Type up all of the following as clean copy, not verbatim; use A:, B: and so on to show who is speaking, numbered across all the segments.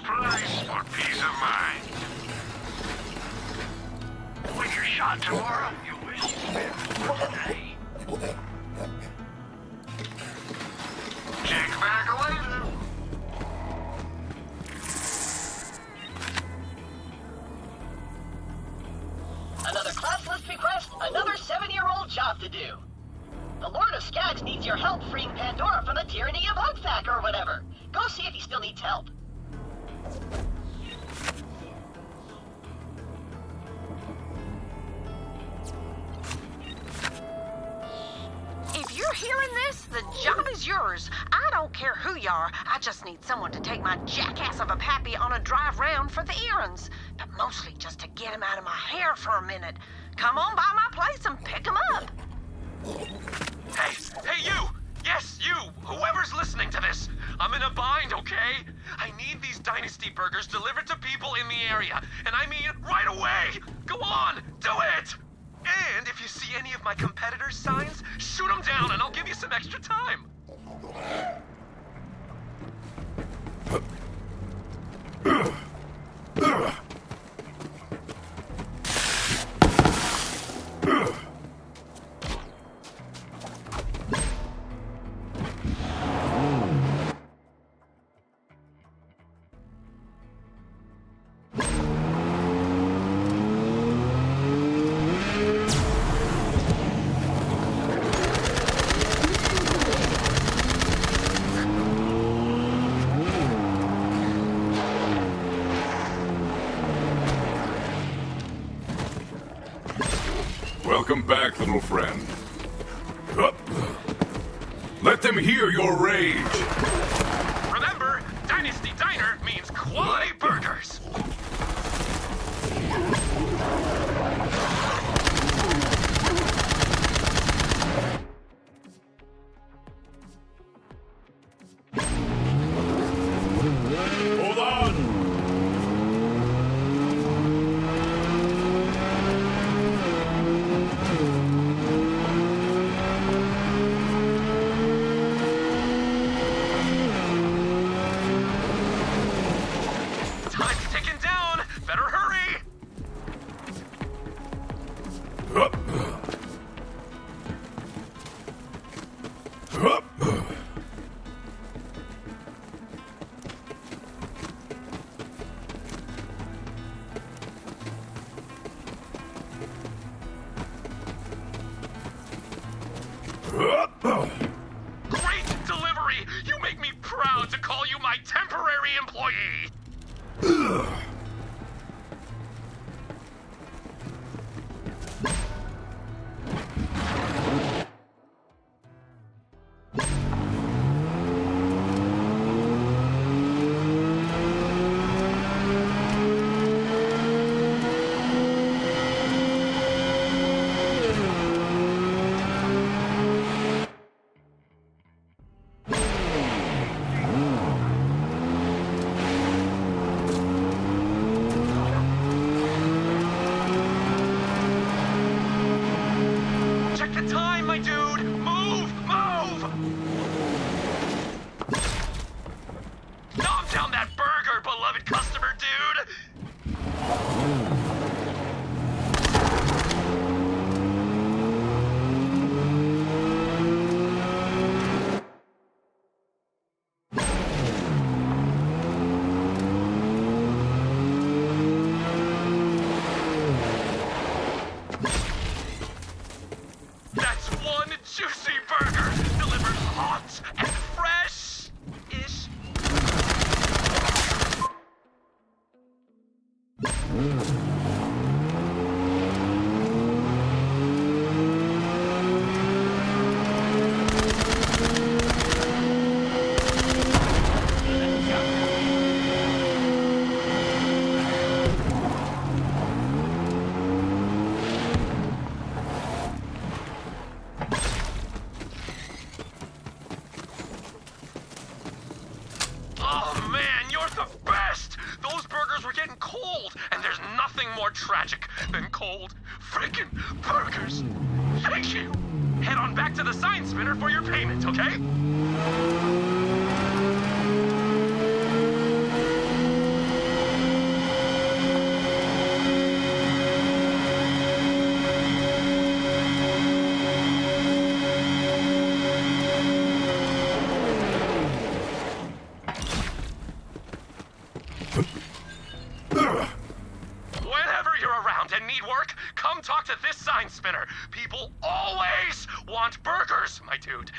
A: price for peace of mind. When you're shot tomorrow, you wish you spent today. Check back later.
B: Another class list request, another 7-year-old job to do. The Lord of Skags needs your help freeing Pandora from the tyranny of Hugfack or whatever. Go see if he still needs help.
C: If you're hearing this, the job is yours. I don't care who you are. I just need someone to take my jackass of a pappy on a drive round for the errands. But mostly just to get him out of my hair for a minute. Come on by my place and pick him up.
D: Hey, you! Yes, you! Whoever's listening to this! I'm in a bind, okay? I need these Dynasty burgers delivered to people in the area. And I mean right away! Go on, do it! And if you see any of my competitors' signs, shoot them down and I'll give you some extra time.
E: Welcome back, little friend. Let them hear your rage.
D: Remember, Dynasty Diner means quality burgers.
E: Hold on!
D: Time's ticking down. Better hurry. Great delivery! You make me proud to call you my temporary employee! Check the time, my dude! Move! Move! Nom down that burger, beloved customer, dude! That's one juicy burger delivered hot and fresh-ish. Oh man, you're the best! Those burgers were getting cold, and there's nothing more tragic than cold freaking burgers. Thank you! Head on back to the sign spinner for your payment, okay? dude.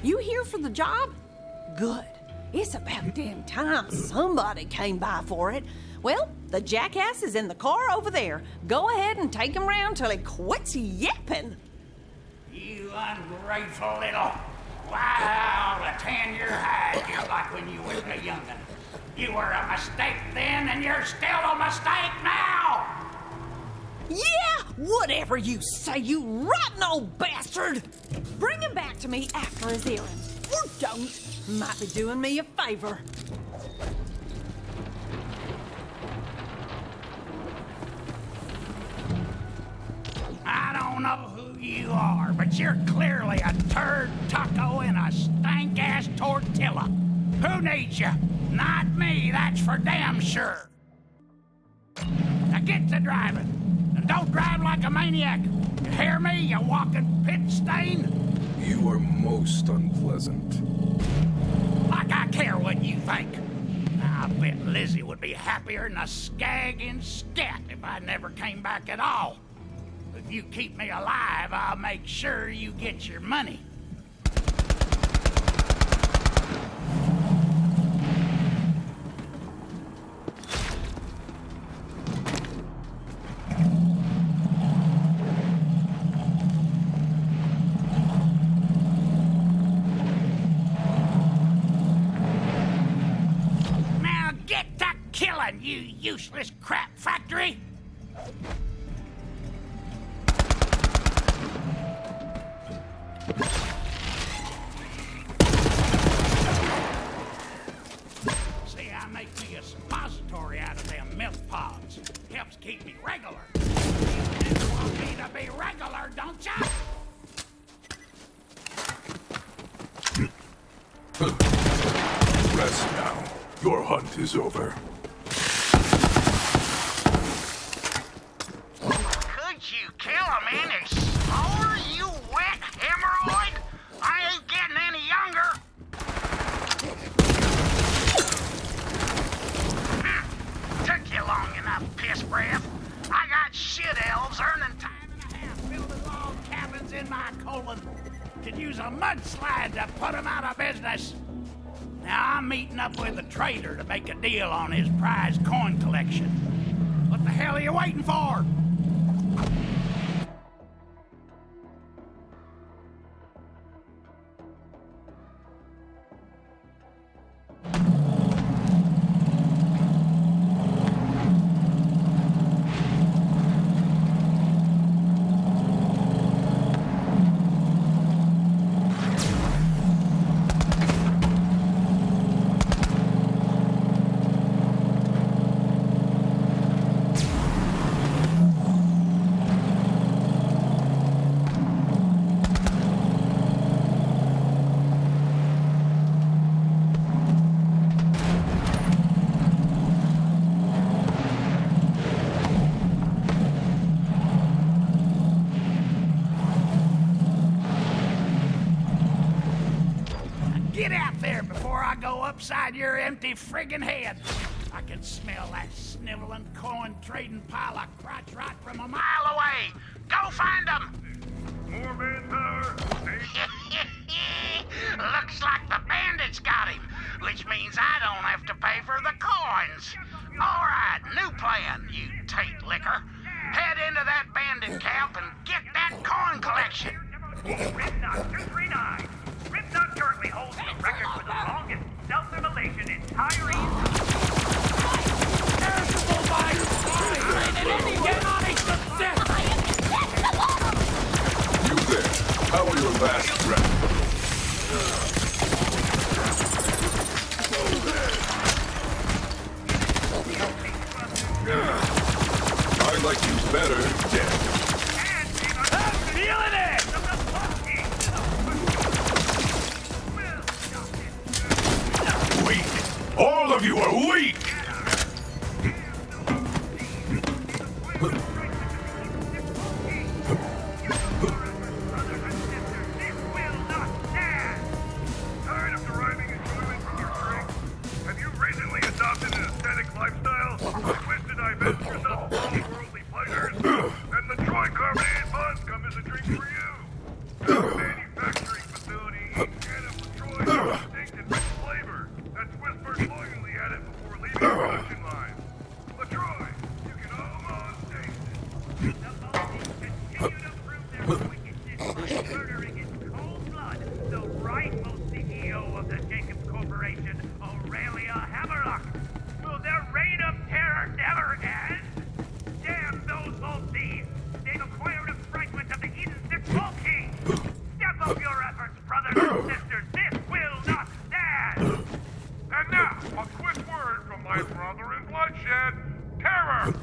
F: You here for the job? Good. It's about damn time somebody came by for it. Well, the jackass is in the car over there. Go ahead and take him round till he quits yapping.
A: You ungrateful little... Wow, to tan your hide just like when you was a young'un. You were a mistake then, and you're still a mistake now!
F: Yeah, whatever you say, you rotten old bastard! Bring him back to me after his errand. Or don't. Might be doing me a favor.
A: I don't know who you are, but you're clearly a turd taco in a stank-ass tortilla. Who needs you? Not me, that's for damn sure. Now get to driving. And don't drive like a maniac. You hear me, you walking pit stain?
E: You are most unpleasant.
A: Like I care what you think. I bet Lizzie would be happier than a skag in scat if I never came back at all. If you keep me alive, I'll make sure you get your money. Now get to killing, you useless crap factory! See, I make me a suppository out of them milk pods. Helps keep me regular. You want me to be regular, don't ya?
E: Rest now. Your hunt is over.
A: Could you kill a man and slower, you wet hemorrhoid? I ain't getting any younger. Took you long enough, piss breath. I got shit elves earning time and a half building log cabins in my colon. Could use a mudslide to put them out of business. Now I'm meeting up with a trader to make a deal on his prize coin collection. What the hell are you waiting for? Get out there before I go upside your empty friggin' head. I can smell that sniveling, coin-trading pile of crotch rot from a mile away. Go find them!
G: More manpower.
A: Looks like the bandits got him, which means I don't have to pay for the coins. All right, new plan, you taint licker. Head into that bandit camp and get that coin collection.
G: Ripknot 239. Ripknot currently holds the record for the longest self-immolation in Tyrese.
E: You there. How are your last breath? I like you better dead.
A: I'm feeling it!
E: Weak! All of you are weak!
G: Tired of deriving enjoyment from your drink? Have you recently adopted an aesthetic lifestyle? Wish to divest yourself of all worldly pleasures? Then the Troy carbonated buns come as a drink for you. The manufacturing facility in Canada, Troy, distinct and rich flavor that's whispered loyally at it before leaving the production line. LaTroy, you can almost taste it.
H: The Baltics continue to prove their wickedness by murdering in cold blood the rightful CEO of the Jacobs Corporation, Aurelia Hammerlock. Will their reign of terror never end? Damn those old thieves! They've acquired a fragment of the Eden Six Vault Key! Step up your efforts, brothers and sisters! This will not stand!
G: And now, a quick word from my brother in bloodshed, Terror!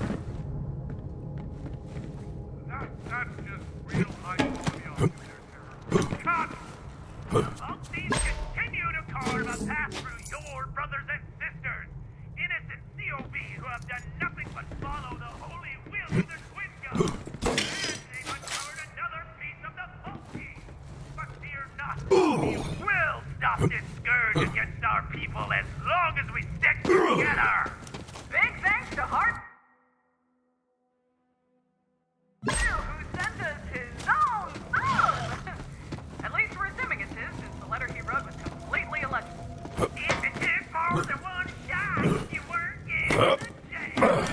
G: That's just real high quality on you there, Terror.
H: Cut! Baltics continue to carve a path through your brothers and sisters! Innocent COBs who have done nothing but follow the holy will of their twin gods! And they've uncovered another piece of the vault key! But fear not, we will stop this scourge against our people as long as we stick together! Big thanks to Hart, who sent us his own song! At least for assuming it's his, since the letter he wrote was completely illegible. If it took more than one shot, you weren't getting the jam.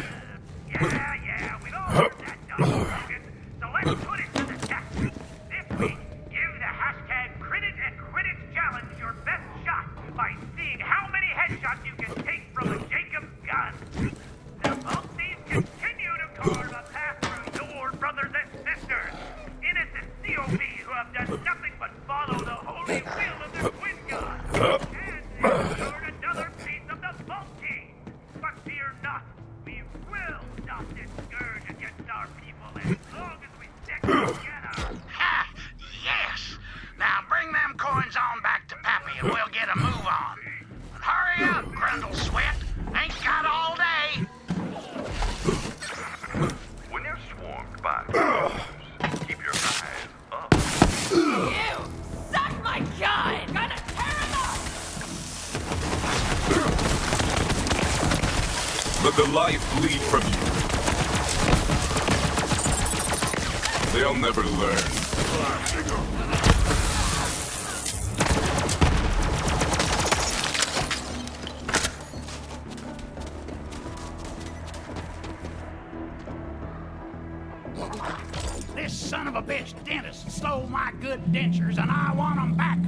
H: Yeah, we've all heard that slogan, so let's put it to the test. This week, give the hashtag Crit and Critics Challenge your best shot by seeing how many headshots you can take from a Jacobs gun. The vault thieves continue to carve a path through your brothers and sisters. Innocent COBs who have done nothing but follow the holy will of their twin gods. And they've secured another piece of the vault key. But fear not, we will stop this scourge against our people as long as we stick together.
A: Ha! Yes! Now bring them coins on back to Pappy and we'll get a move on. And hurry up, Grundle Sweat. Ain't got all day.
G: When you're swarmed by monsters, keep your eyes up.
F: You! Suck my gun! Gonna tear him up!
E: Let the life bleed from you. They'll never learn.
A: This son of a bitch dentist stole my good dentures and I want 'em back.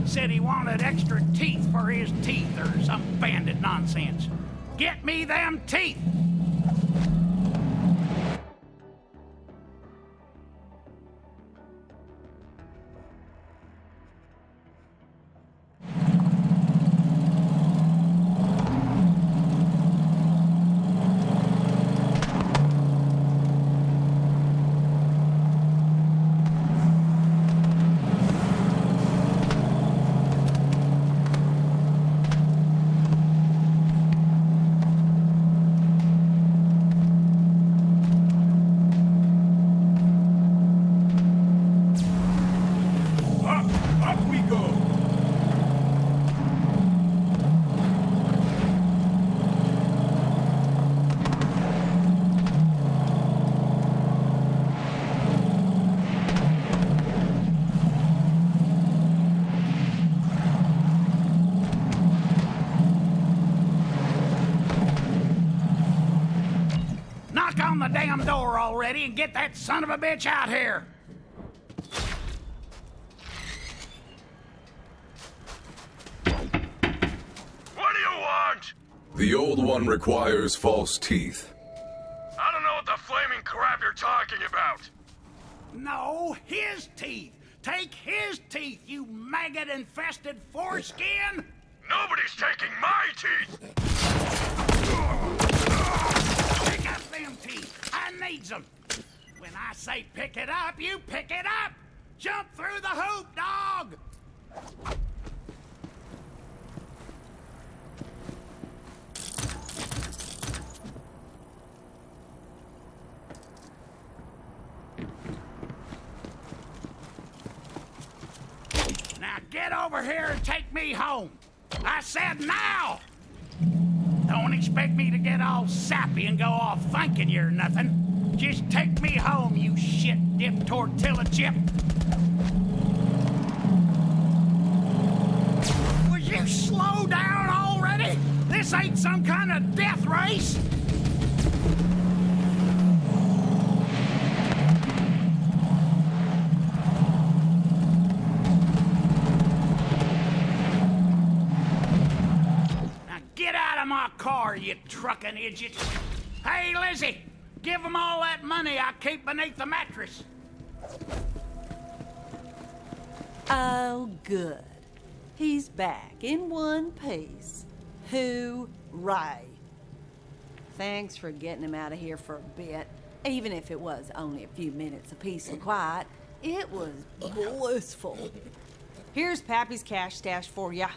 A: Said he wanted extra teeth for his teeth or some bandit nonsense. Get me them teeth!
E: Up we go!
A: Knock on the damn door already and get that son of a bitch out here!
D: What do you want?
E: The old one requires false teeth.
D: I don't know what the flaming crap you're talking about.
A: No, his teeth! Take his teeth, you maggot-infested foreskin!
D: Nobody's taking my teeth!
A: Pick up them teeth! I needs them. When I say pick it up, you pick it up! Jump through the hoop, dog! Now get over here and take me home. I said now! Don't expect me to get all sappy and go off thinking you're nothing. Just take me home, you shit-dipped tortilla chip. Will you slow down already? This ain't some kind of death race. Get out of my car, you trucking idiot! Hey, Lizzie! Give them all that money I keep beneath the mattress!
F: Oh, good. He's back in one piece. Hooray. Thanks for getting him out of here for a bit. Even if it was only a few minutes of peace and quiet, it was blissful. Here's Pappy's cash stash for ya.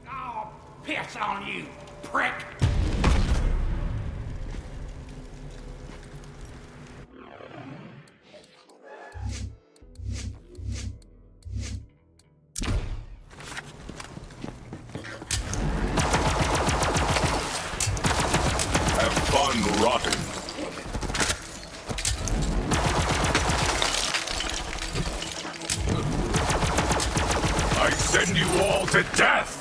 A: Oh, piss on you, prick!
E: Have fun rotting. I send you all to death!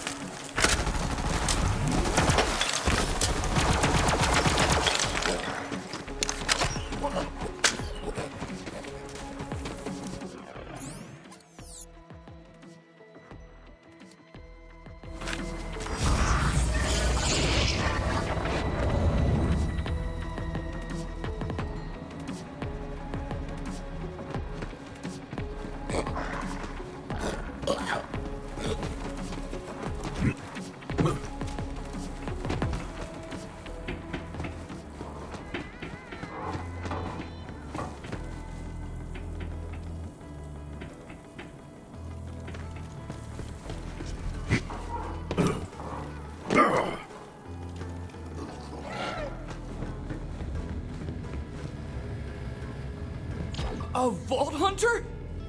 I: A Vault Hunter?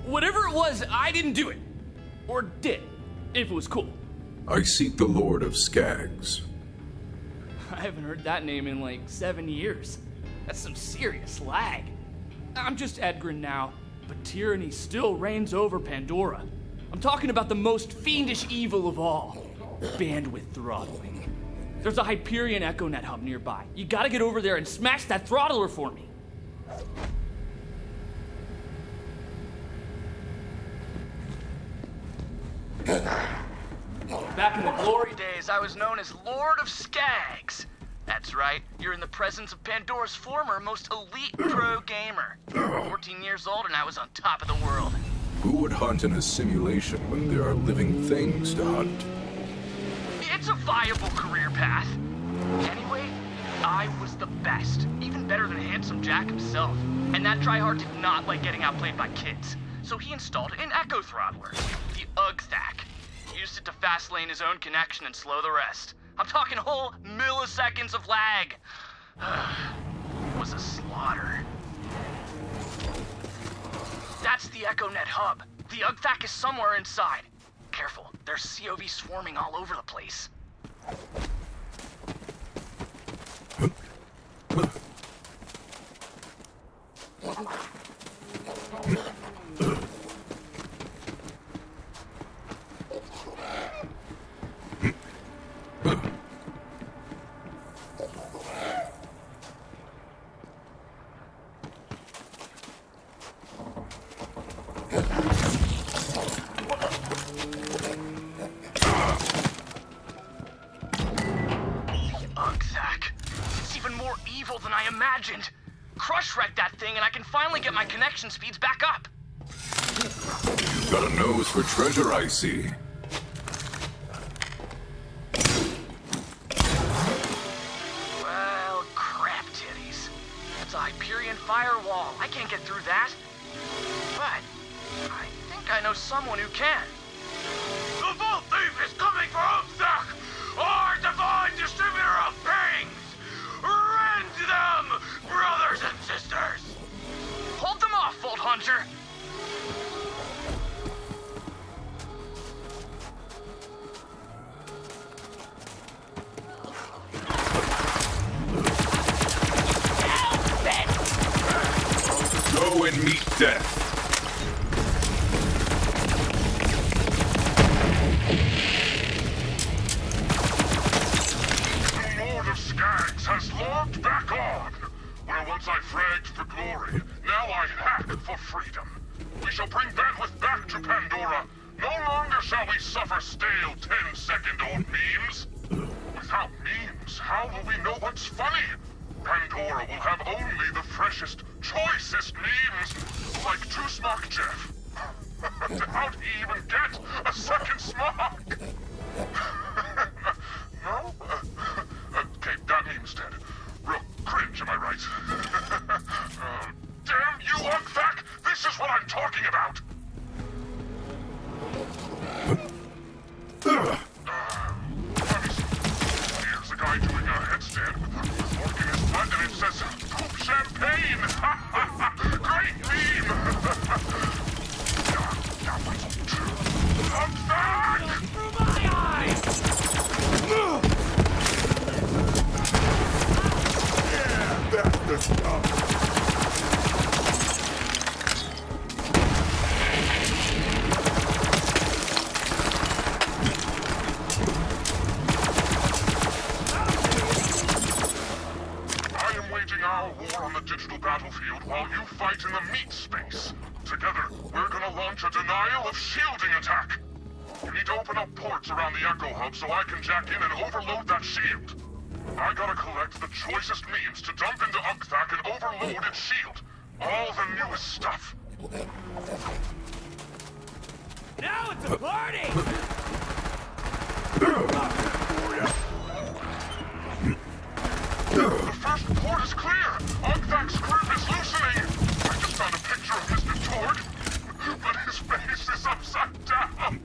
I: Whatever it was, I didn't do it. Or did, if it was cool.
E: I seek the Lord of Skags.
I: I haven't heard that name in like 7 years. That's some serious lag. I'm just Edgren now, but tyranny still reigns over Pandora. I'm talking about the most fiendish evil of all, bandwidth throttling. There's a Hyperion EchoNet hub nearby. You gotta get over there and smash that throttler for me. Back in the glory days, I was known as Lord of Skags. That's right, you're in the presence of Pandora's former most elite pro gamer. 14 years old and I was on top of the world.
E: Who would hunt in a simulation when there are living things to hunt?
I: It's a viable career path. Anyway, I was the best, even better than Handsome Jack himself. And that tryhard did not like getting outplayed by kids. So he installed an Echo Throttler, the UGTHAC. He used it to fast lane his own connection and slow the rest. I'm talking whole milliseconds of lag. It was a slaughter. That's the EchoNet hub. The UGTHAC is somewhere inside. Careful, there's COV swarming all over the place. Than I imagined. Crush wreck that thing and I can finally get my connection speeds back up.
E: You've got a nose for treasure, I see.
I: Well, crap titties. It's a Hyperion Siberian firewall. I can't get through that. But I think I know someone who can.
D: The Vault Thief is coming for Homestead, our divine distributor of beings! Rend them, brothers and sisters!
I: Hold them off, Vault Hunter!
E: Go and meet death.
G: The Lord of Skags has logged back on. Where once I fragged for glory, now I hack for freedom. We shall bring bandwidth back to Pandora. No longer shall we suffer stale 10-second-old memes. Without memes, how will we know what's funny? Pandora will have only the freshest, choicest memes, like Two Smock Jeff. How'd he even get a second smock? No? Okay, that meme's dead. Real cringe, am I right? Damn you, Unkvac! This is what I'm talking about! Let me see. Here's a guy doing a headstand with a fork in his butt, and it says, "Poop champagne!" Great meme! Now let's Unkvac!
A: Through my eyes!
E: Yeah, that's the stuff.
G: War on the digital battlefield while you fight in the meat space. Together, we're gonna launch a denial of shielding attack. You need to open up ports around the Echo Hub so I can jack in and overload that shield. I gotta collect the choicest memes to dump into Unkvac and overload its shield. All the newest stuff.
A: Now it's a party!
G: The first port is clear! Unkvac's grip is loosening! I just found a picture of Mr. Torg, but his face is upside down!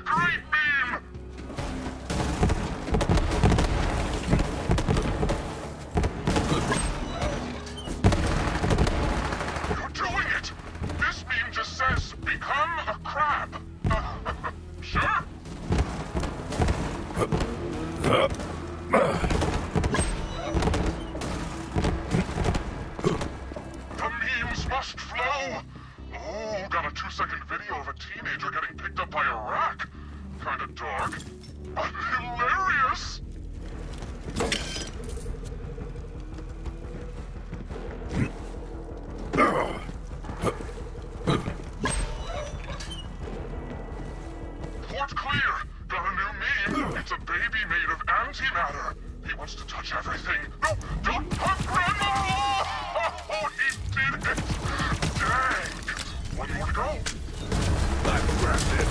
G: Great meme! You're doing it! This meme just says, become a crab. Sure? Must flow! Oh, got a 2-second video of a teenager getting picked up by a rack. Kinda dark, but hilarious! Port clear! Got a new meme. It's a baby made of antimatter. He wants to touch everything. No, don't touch Grandma! Oh, he did it! Dang! One more to go.
E: Let's grab this.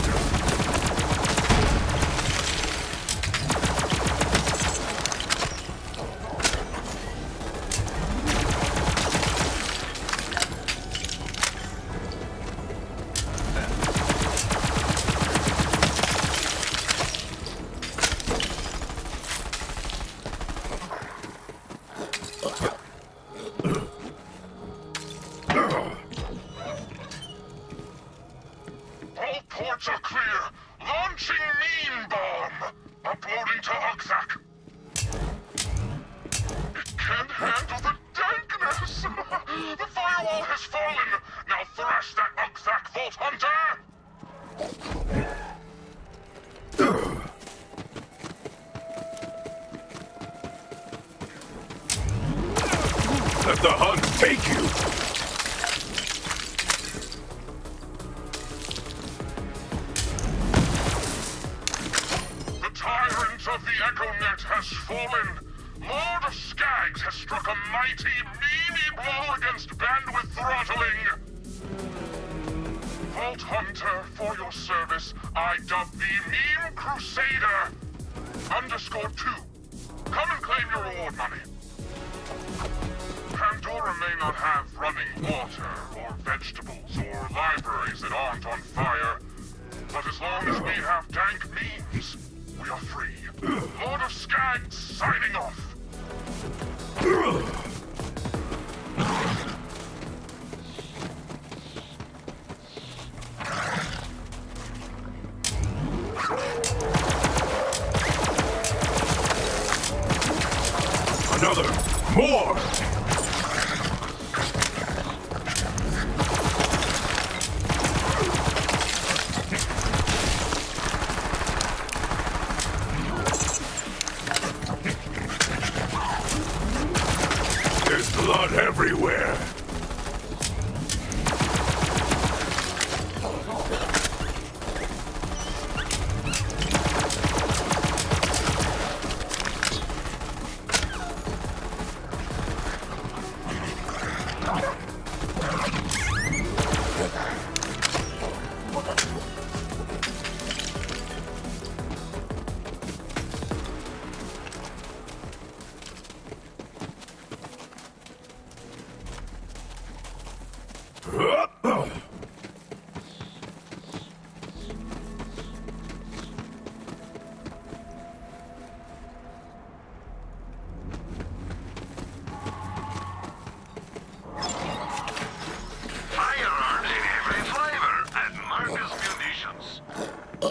G: Ports are clear. Launching meme bomb. Uploading to Unkvac. It can't handle the dankness. The firewall has fallen. Now thrash that Unkvac Vault Hunter.
E: Let the hunt take you.
G: Of the EchoNet has fallen. Lord of Skags has struck a mighty, meany blow against bandwidth throttling. Vault Hunter, for your service, I dub thee Meme Crusader. _2. Come and claim your reward money. Pandora
E: Pandora may not have running water, or vegetables, or libraries that aren't on fire, but as long as we have dank means, we are free. Lord of Skags signing off.
G: Another! More! There's blood everywhere!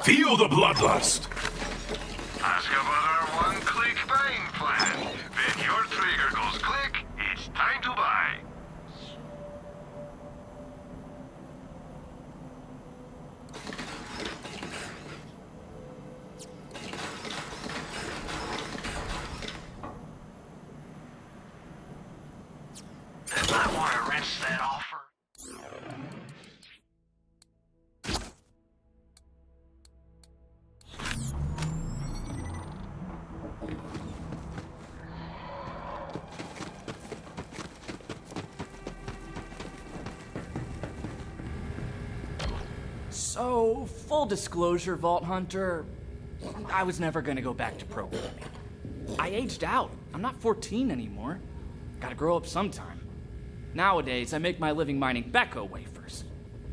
G: Feel the bloodlust! Ask about our one-click buying plan. When your trigger goes click, it's time to buy. I want to rinse that offer.
I: So, full disclosure, Vault Hunter, I was never gonna go back to programming. I aged out. I'm not 14 anymore. Gotta grow up sometime. Nowadays, I make my living mining Becco wafers.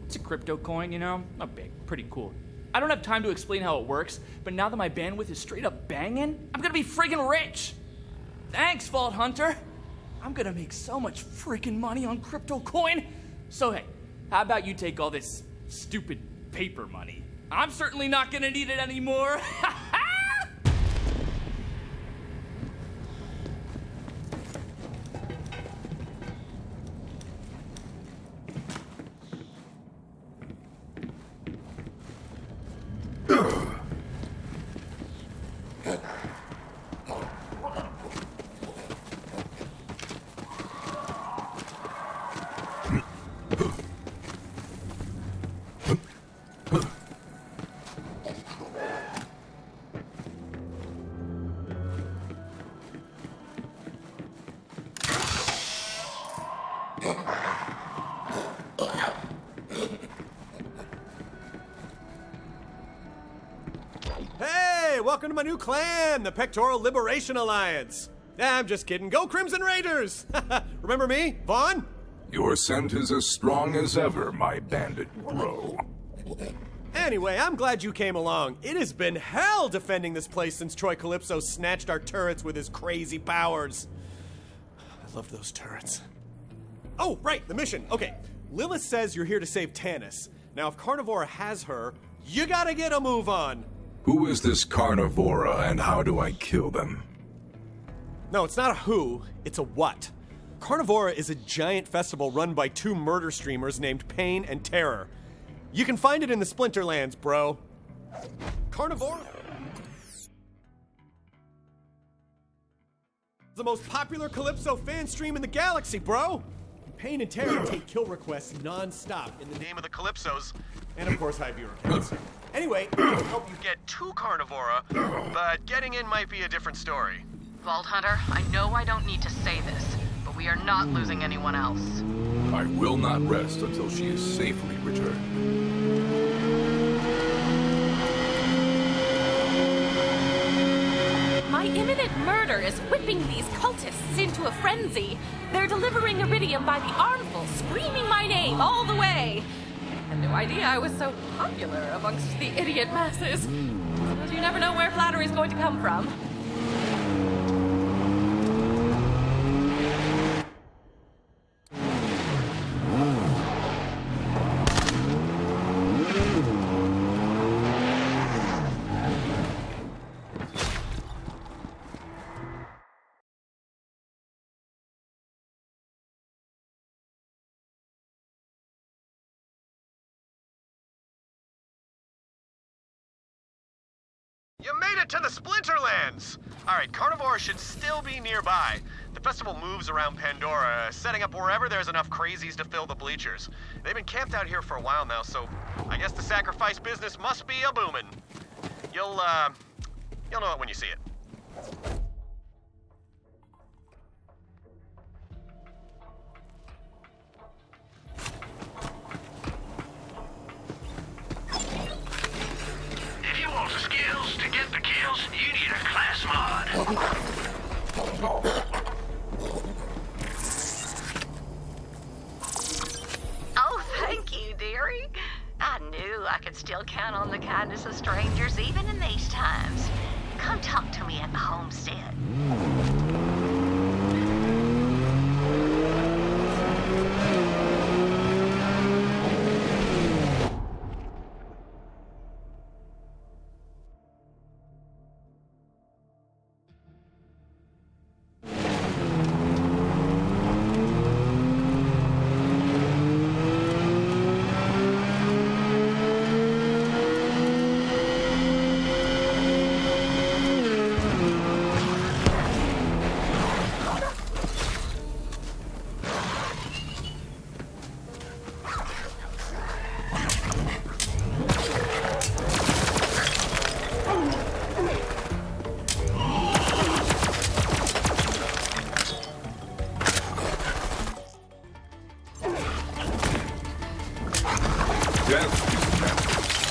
I: It's a crypto coin, you know? Not big, pretty cool. I don't have time to explain how it works, but now that my bandwidth is straight up banging, I'm gonna be friggin' rich! Thanks, Vault Hunter! I'm gonna make so much freaking money on crypto coin! So hey, how about you take all this stupid paper money? I'm certainly not gonna need it anymore!
J: Hey, welcome to my new clan, the Pectoral Liberation Alliance. I'm just kidding. Go Crimson Raiders! Remember me, Vaughn?
E: Your scent is as strong as ever, my bandit bro.
J: Anyway, I'm glad you came along. It has been hell defending this place since Troy Calypso snatched our turrets with his crazy powers. I love those turrets. Oh, right, the mission. Okay, Lilith says you're here to save Tanis. Now, if Carnivora has her, you gotta get a move on.
E: Who is this Carnivora and how do I kill them?
J: No, it's not a who, it's a what. Carnivora is a giant festival run by two murder streamers named Pain and Terror. You can find it in the Splinterlands, bro. Carnivora? The most popular Calypso fan stream in the galaxy, bro! Pain and Terror take kill requests non-stop in the name of the Calypsos, and of course high viewer counts. Anyway, it'll help you get to Carnivora, but getting in might be a different story.
C: Vault Hunter, I know I don't need to say this, but we are not losing anyone else.
E: I will not rest until she is safely returned.
F: My
K: imminent murder is whipping these cultists into a frenzy. They're delivering iridium by the armful, screaming my name all the way. I had no idea I was so popular amongst the idiot masses. But you never know where flattery is going to come from.
J: You made it to the Splinterlands! Alright, carnivores should still be nearby. The festival moves around Pandora, setting up wherever there's enough crazies to fill the bleachers. They've been camped out here for a while now, so I guess the sacrifice business must be a boomin'. You'll know it when you see it.
A: If you want the skills to get the kills, you need a class mod.
C: Oh, thank you, dearie. I knew I could still count on the kindness of strangers even in these times. Come talk to me at the Homestead.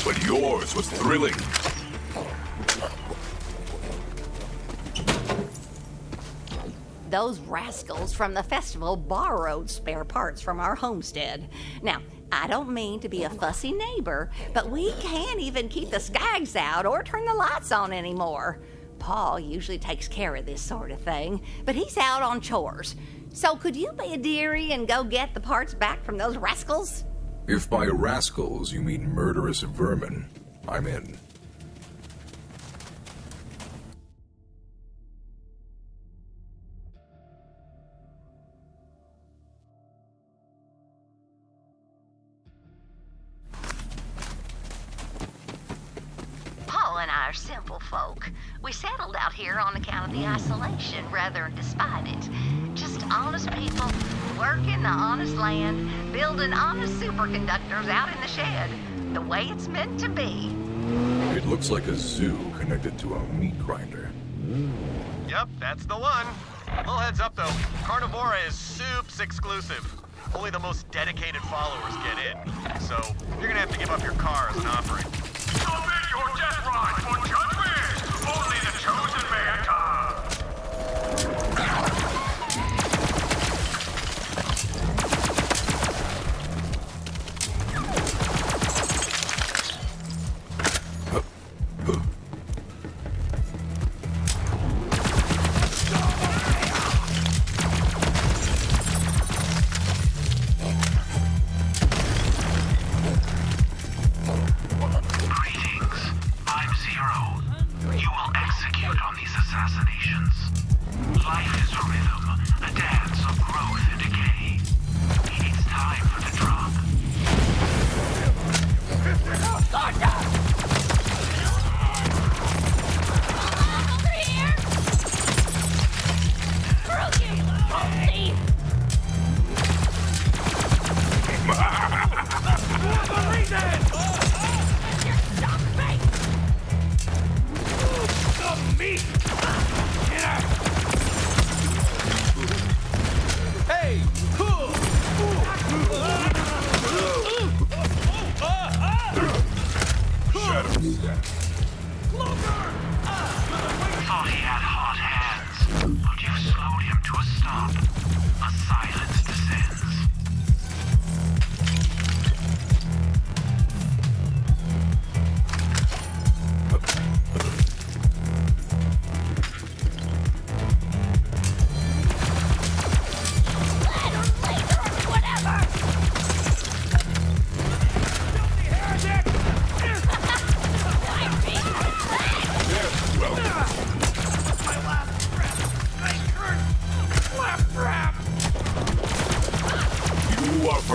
E: But yours was thrilling.
L: Those rascals from the festival borrowed spare parts from our homestead. Now, I don't mean to be a fussy neighbor, but we can't even keep the skags out or turn the lights on anymore. Paul usually takes care of this sort of thing, but he's out on chores. So could you be a dearie and go get the parts back from those rascals?
M: If by rascals you mean murderous vermin, I'm in.
C: Paul and I are simple folk. We settled out here on account of the isolation rather than despite it. Just honest people, working the honest land, building honest superconductors out in the shed, the way it's meant to be.
M: It looks like a zoo connected to a meat grinder.
J: Yep, that's the one. Little heads up though, Carnivora is soups exclusive. Only the most dedicated followers get in. So, you're gonna have to give up your car as an offering.
A: Submit your death ride for judgment! Only the chosen may enter! Greetings. I'm Zero.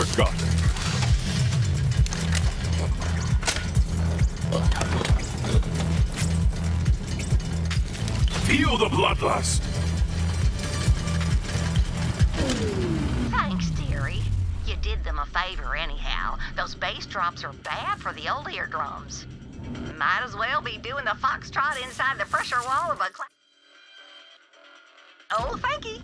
M: forgotten. Feel the bloodlust!
C: Thanks, dearie. You did them a favor anyhow. Those bass drops are bad for the old eardrums. Might as well be doing the foxtrot inside the pressure wall of a Oh, thank you.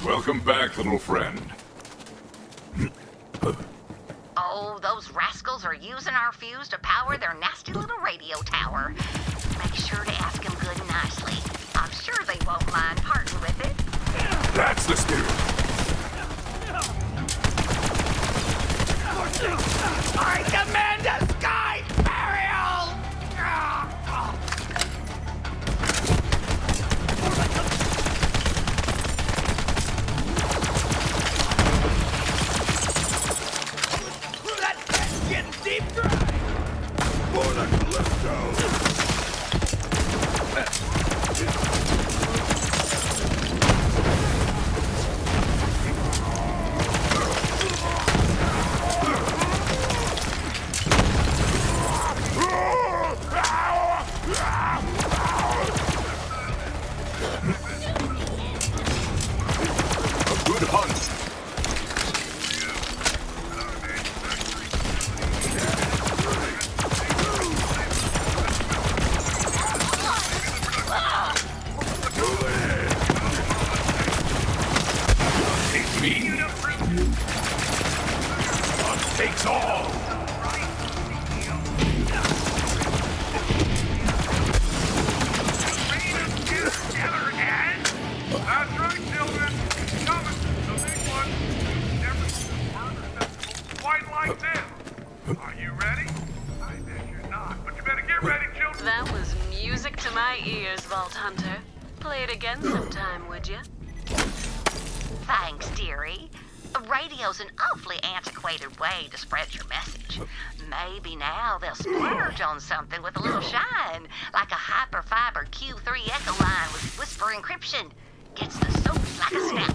M: Welcome back, little friend.
C: Oh, those rascals are using our fuse to power their nasty little radio tower. Make sure to ask them good and nicely. I'm sure they won't mind parting with it.
M: That's the spirit.
A: I demand a sky burial! Deep dry! For the Calypso!
M: A good hunt.
E: Takes all!
G: That's right, children. Coming. The big one. Never seen a murder festival quite like this. Are you ready? I bet you're not, but you better get ready, children.
N: That was music to my ears, Vault Hunter. Play it again sometime, would you?
C: Thanks, dearie. A radio's an awfully antiquated way to spread your message. Maybe now they'll splurge on something with a little shine, like a hyperfiber Q3 echo line with whisper encryption. Gets the soap like a snap.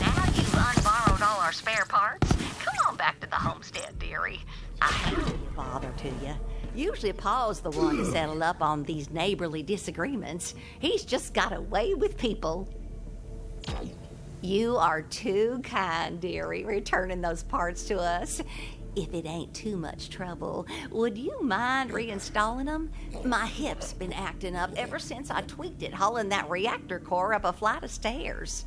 C: Now you've unborrowed all our spare parts. Come on back to the homestead, dearie.
L: I hate to be a bother to you. Usually Paul's the one to settle up on these neighborly disagreements. He's just got a way with people. You are too kind, dearie, returning those parts to us. If it ain't too much trouble, would you mind reinstalling them? My hip's been acting up ever since I tweaked it hauling that reactor core up a flight of stairs.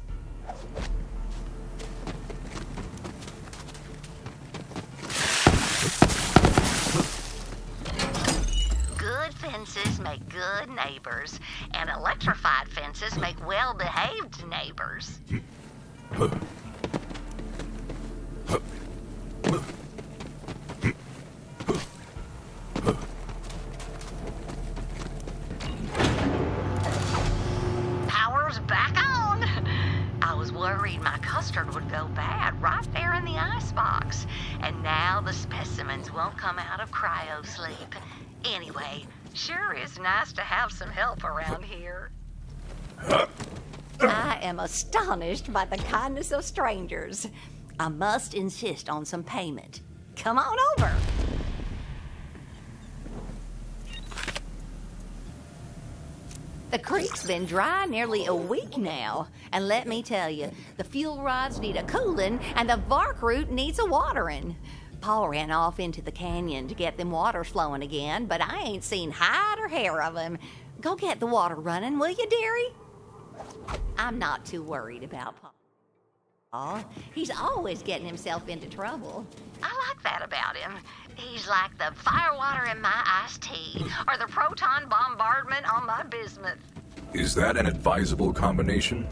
C: Good fences make good neighbors, and electrified fences make well-behaved neighbors. Power's back on. I was worried my custard would go bad right there in the icebox, and now the specimens won't come out of cryo sleep. Anyway, sure is nice to have some help around here.
L: I am astonished by the kindness of strangers. I must insist on some payment. Come on over. The creek's been dry nearly a week now. And let me tell you, the fuel rods need a cooling and the bark root needs a watering. Pa ran off into the canyon to get them waters flowing again, but I ain't seen hide or hair of him. Go get the water running, will you, dearie? I'm not too worried about Pa. He's always getting himself into trouble. I like that about him. He's like the firewater in my iced tea, or the proton bombardment on my bismuth.
M: Is that an advisable combination?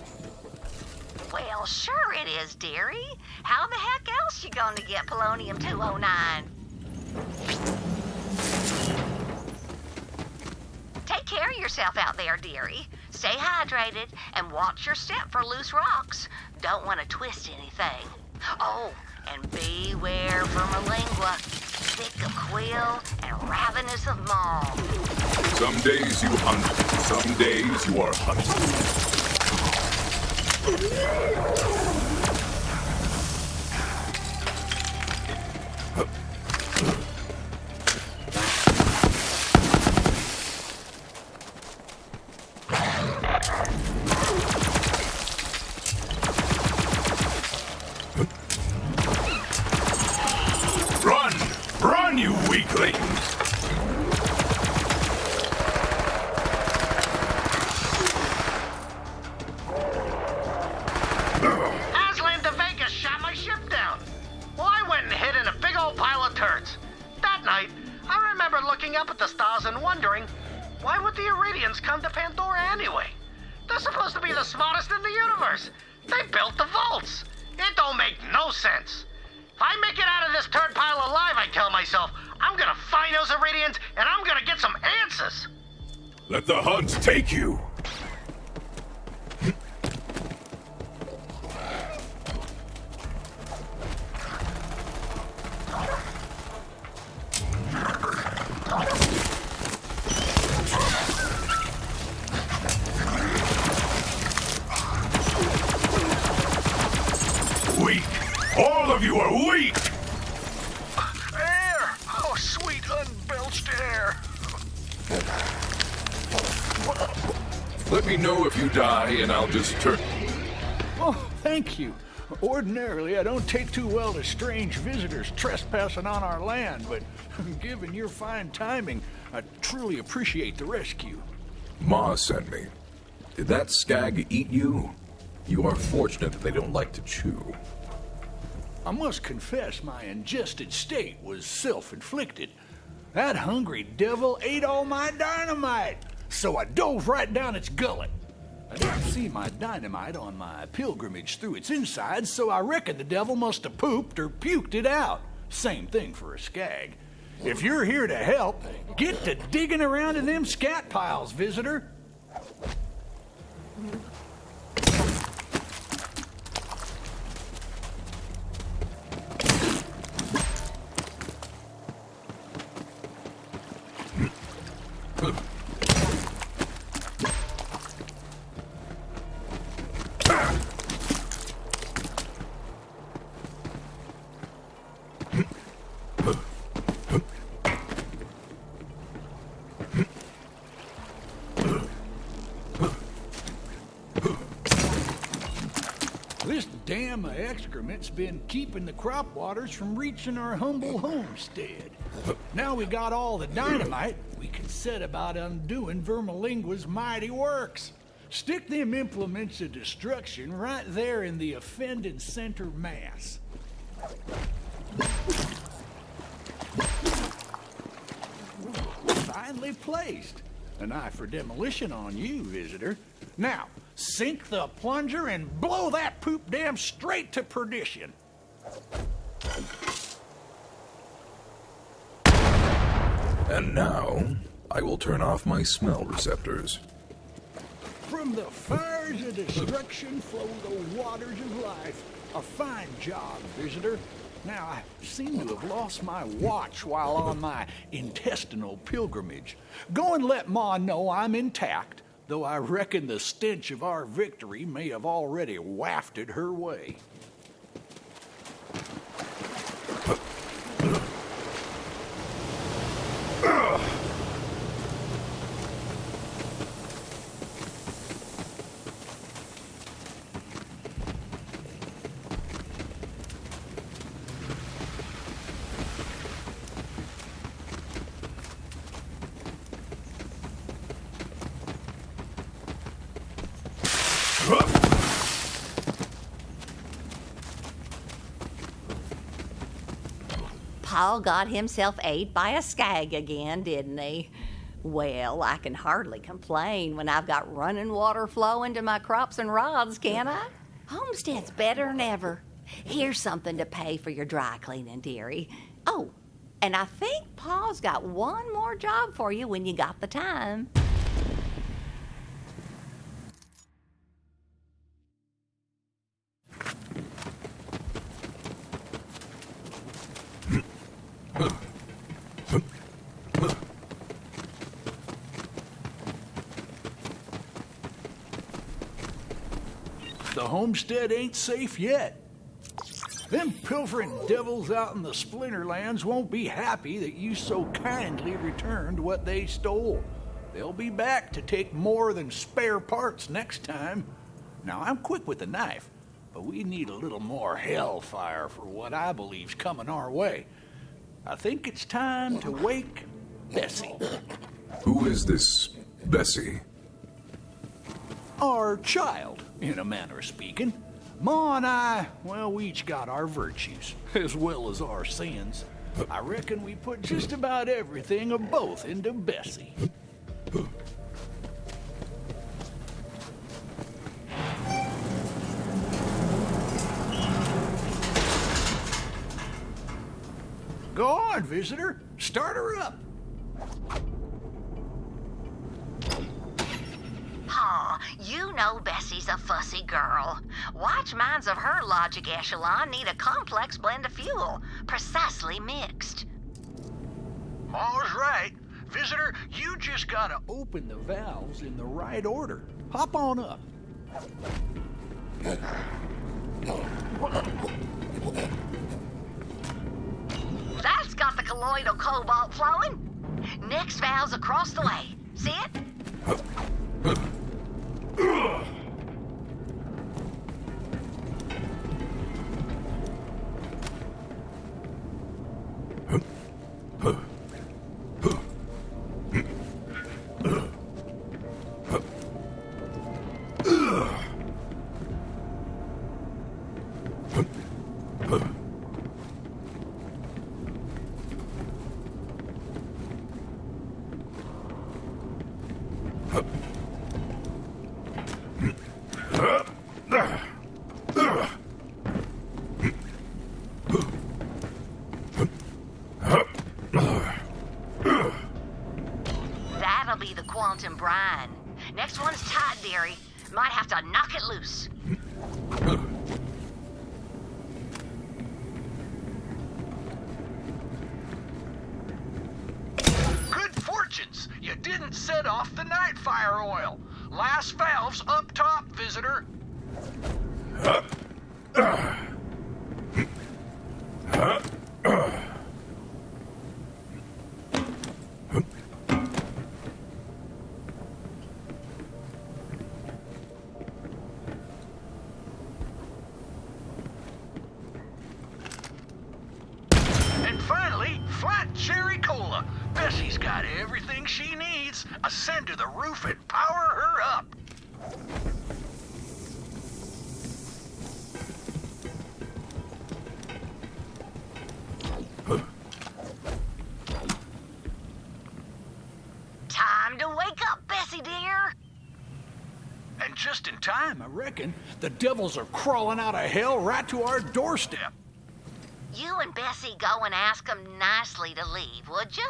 L: Well, sure it is, dearie. How the heck else you gonna get polonium-209? Take care of yourself out there, dearie. Stay hydrated and watch your step for loose rocks. Don't want to twist anything. Oh, and beware vermilingua, thick of quill and ravenous of maw.
M: Some days you hunt, some days you are hunted.
E: Run! Run, you weakling!
A: Aslan to Vegas shot my ship down. Well, I went and hid in a big old pile of turds. That night, I remember looking up at the stars and wondering, why would the Iridians come to Pandora anyway? They're supposed to be the smartest in the universe. They built the vaults. It don't make no sense. If I make it out of this turd pile alive, I tell myself, I'm gonna find those Iridians and I'm gonna get some answers.
E: Let the hunt take you! Weak! All of you are weak!
A: Air! Oh, sweet unbelched air.
M: Let me know if you die and I'll just turn...
O: Oh, thank you. Ordinarily, I don't take too well to strange visitors trespassing on our land, but given your fine timing, I truly appreciate the rescue.
M: Ma sent me. Did that skag eat you? You are fortunate that they don't like to chew.
O: I must confess my ingested state was self-inflicted. That hungry devil ate all my dynamite, so I dove right down its gullet. I didn't see my dynamite on my pilgrimage through its insides, so I reckon the devil must have pooped or puked it out. Same thing for a skag. If you're here to help, get to digging around in them scat piles, visitor. This dam of excrement's been keeping the crop waters from reaching our humble homestead. Now we got all the dynamite, we can set about undoing Vermilingua's mighty works. Stick them implements of destruction right there in the offending center mass. Finely placed. An eye for demolition on you, visitor. Now, sink the plunger and blow that poop dam straight to perdition.
M: And now, I will turn off my smell receptors.
O: From the fires of destruction flow the waters of life. A fine job, visitor. Now, I seem to have lost my watch while on my intestinal pilgrimage. Go and let Ma know I'm intact, though I reckon the stench of our victory may have already wafted her way.
L: Paul got himself ate by a skag again, didn't he? Well, I can hardly complain when I've got running water flowing to my crops and rods, can I? Homestead's better than ever. Here's something to pay for your dry cleaning, dearie. Oh, and I think Paul's got one more job for you when you got the time.
O: The homestead ain't safe yet. Them pilfering devils out in the Splinterlands won't be happy that you so kindly returned what they stole. They'll be back to take more than spare parts next time. Now, I'm quick with the knife, but we need a little more hellfire for what I believe's coming our way. I think it's time to wake Bessie.
M: Who is this Bessie?
O: Our child, in a manner of speaking. Ma and I, well, we each got our virtues, as well as our sins. I reckon we put just about everything of both into Bessie. Go on, visitor. Start her up.
C: Aw, you know Bessie's a fussy girl. Watch minds of her logic echelon need a complex blend of fuel, precisely mixed.
O: Ma's right. Visitor, you just gotta open the valves in the right order. Hop on up.
C: That's got the colloidal cobalt flowing. Next valve's across the way. See it? That'll be the quantum brine. Next one's tight, dearie. Might have to knock it loose.
O: Good fortunes. You didn't set off the night fire oil. Last valve's up top, visitor. And finally, flat cherry cola. Bessie's got everything she needs. Ascend to the roof and power her up.
C: Time to wake up, Bessie dear.
O: And just in time, I reckon. The devils are crawling out of hell right to our doorstep.
C: You and Bessie go and ask them nicely to leave, would you?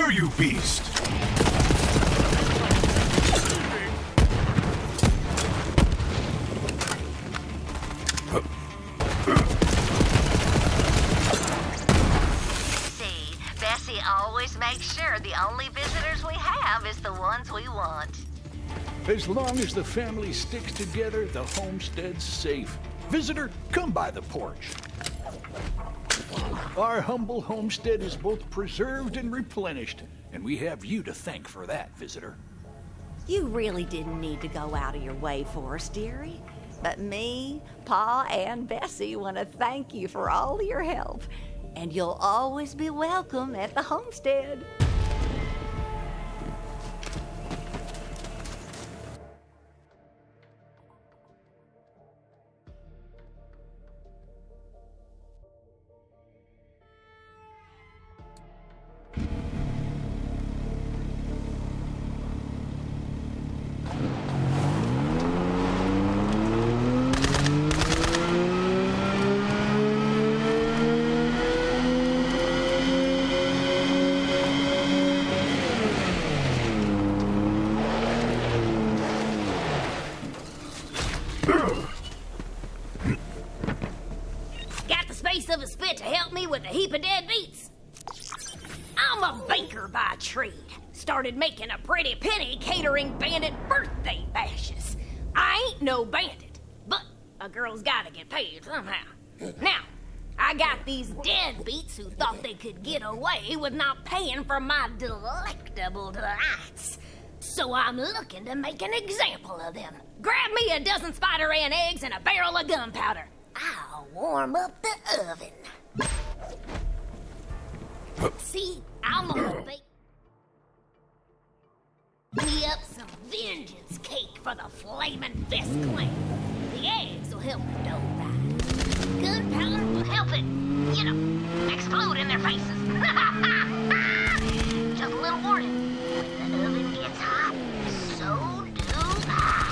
M: Here, you beast!
L: See, Bessie always makes sure the only visitors we have is the ones we want.
O: As long as the family sticks together, the homestead's safe. Visitor, come by the porch. Our humble homestead is both preserved and replenished, and we have you to thank for that, visitor.
L: You really didn't need to go out of your way for us, dearie. But me, Pa, and Bessie want to thank you for all your help. And you'll always be welcome at the homestead.
P: Of a spit to help me with a heap of dead beats. I'm a banker by trade. Started making a pretty penny catering bandit birthday bashes. I ain't no bandit, but a girl's gotta get paid somehow. Now, I got these deadbeats who thought they could get away with not paying for my delectable delights. So I'm looking to make an example of them. Grab me a dozen spider ant eggs and a barrel of gunpowder. I'll warm up the oven. See, I'm gonna bake me up some vengeance cake for the Flamin' Fist clan. The eggs will help the dough rise. Gunpowder will help it, you know, explode in their faces. Just a little warning. When the oven gets hot, so do I.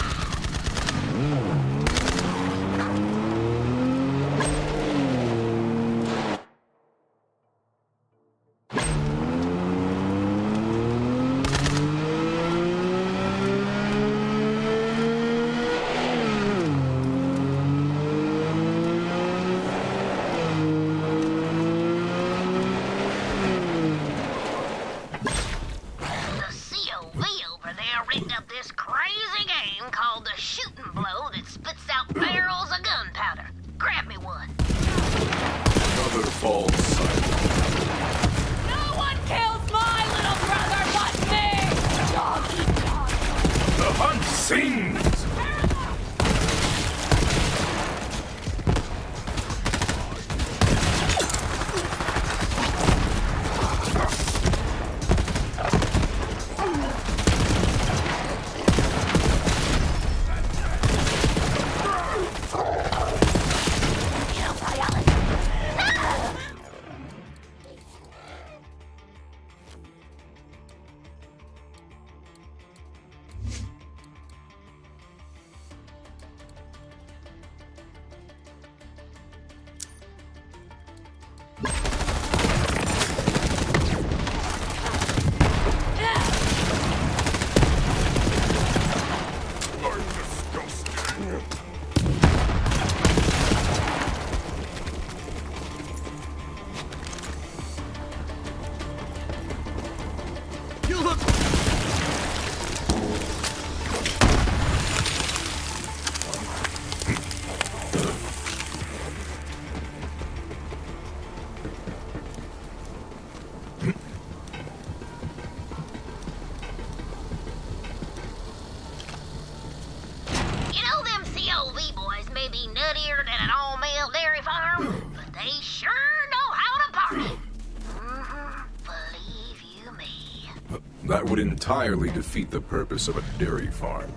M: That would entirely defeat the purpose of a dairy farm.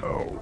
M: Oh.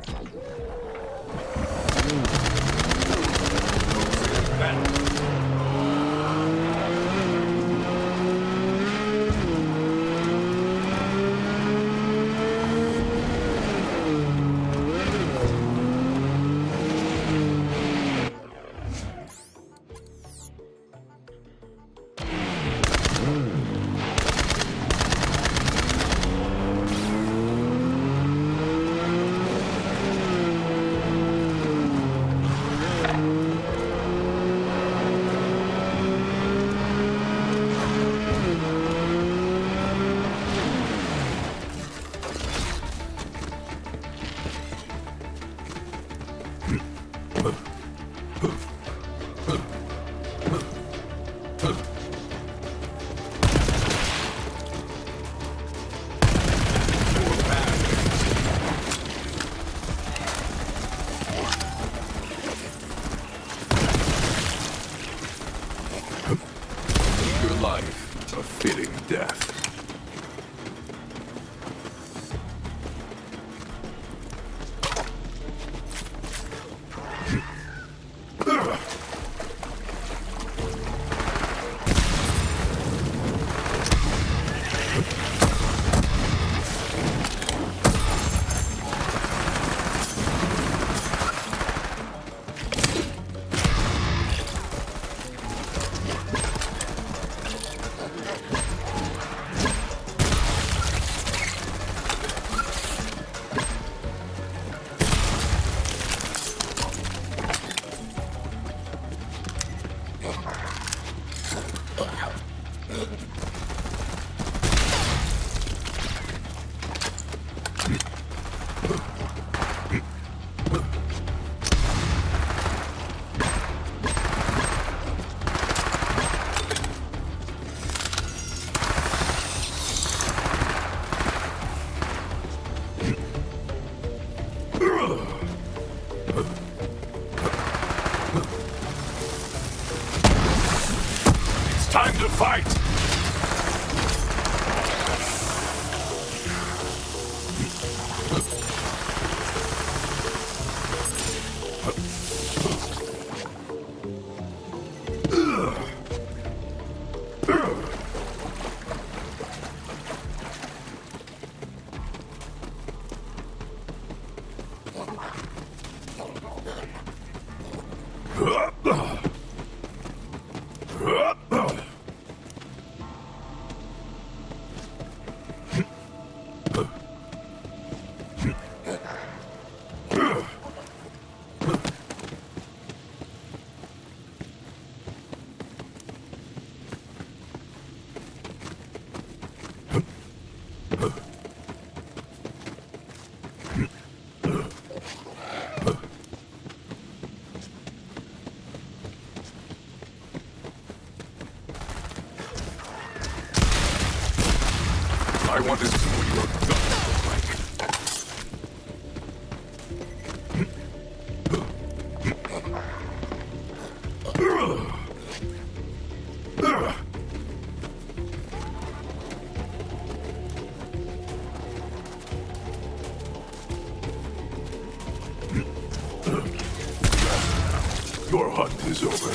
M: I want to see what your guts like. Your hunt is over.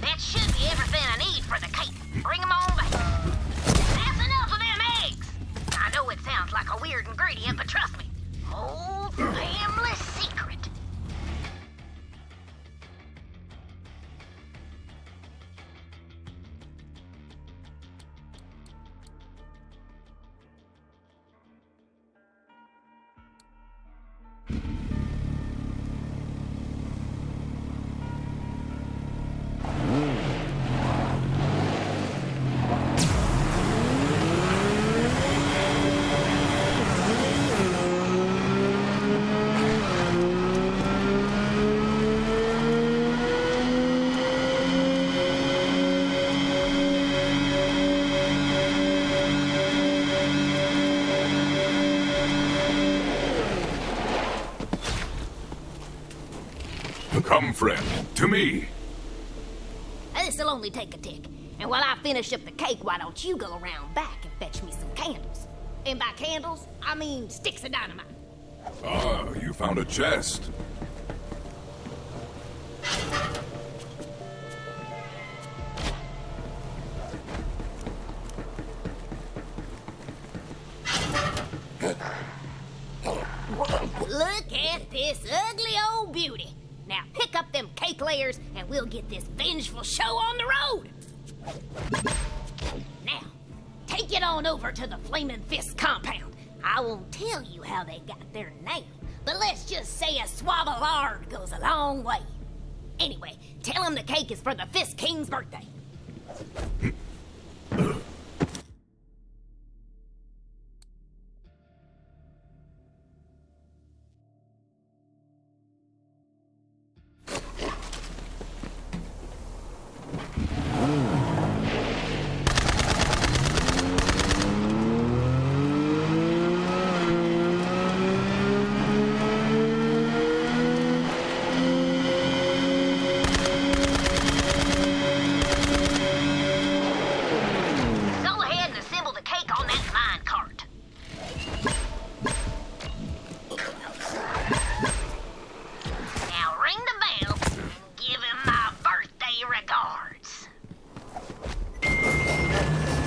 P: That should be everything I need for the cake. Bring them on back. That's enough of them eggs. I know it sounds like a weird ingredient, but trust me, old family secret.
M: Come, friend, to me.
P: This'll only take a tick. And while I finish up the cake, why don't you go around back and fetch me some candles? And by candles, I mean sticks of dynamite.
M: Ah, you found a chest.
P: Look at this ugly old beauty. Now pick up them cake layers and we'll get this vengeful show on the road. Now, take it on over to the Flaming Fist compound. I won't tell you how they got their name, but let's just say a swab of lard goes a long way. Anyway, tell them the cake is for the Fist King's birthday.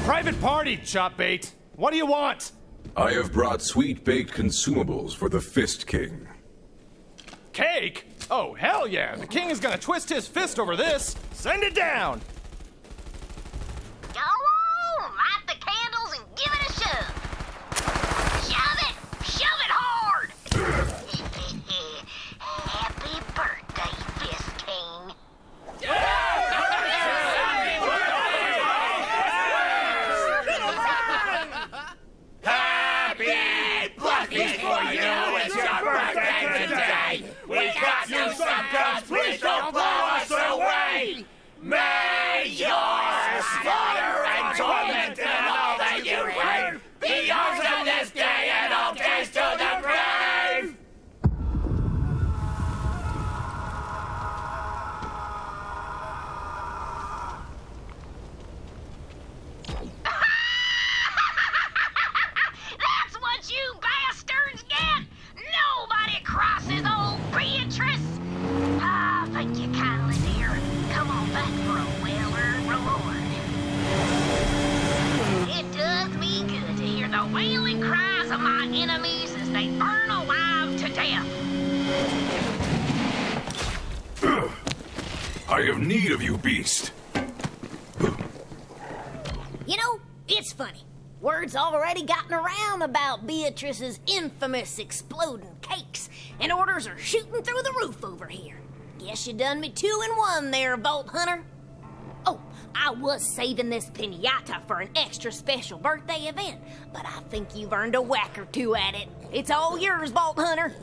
J: Private party, chop bait. What do you want?
M: I have brought sweet-baked consumables for the Fist King.
J: Cake? Oh, hell yeah. The king is gonna twist his fist over this. Send it down.
P: Go on, light the candles and give it a shove. Shove it! Shove it hard! Happy birthday, Fist King.
A: Happy birthday for you! It's your birthday today! We got you some guns, please don't blow us away! May your slaughter and torment and all that you hate be yours on this day and all days to the grave!
P: That's what you bastards get! Nobody crosses old Beatrice! Ah, thank you kindly, dear. Come on back for a well-earned reward. It does me good to hear the wailing cries of my enemies as they burn alive to death.
M: I have need of you, beast.
P: You know, it's funny. Word's already gotten around about Beatrice's infamous exploding cakes, and orders are shooting through the roof over here. Guess you done me 2 in 1 there, Vault Hunter. Oh, I was saving this piñata for an extra special birthday event, but I think you've earned a whack or two at it. It's all yours, Vault Hunter.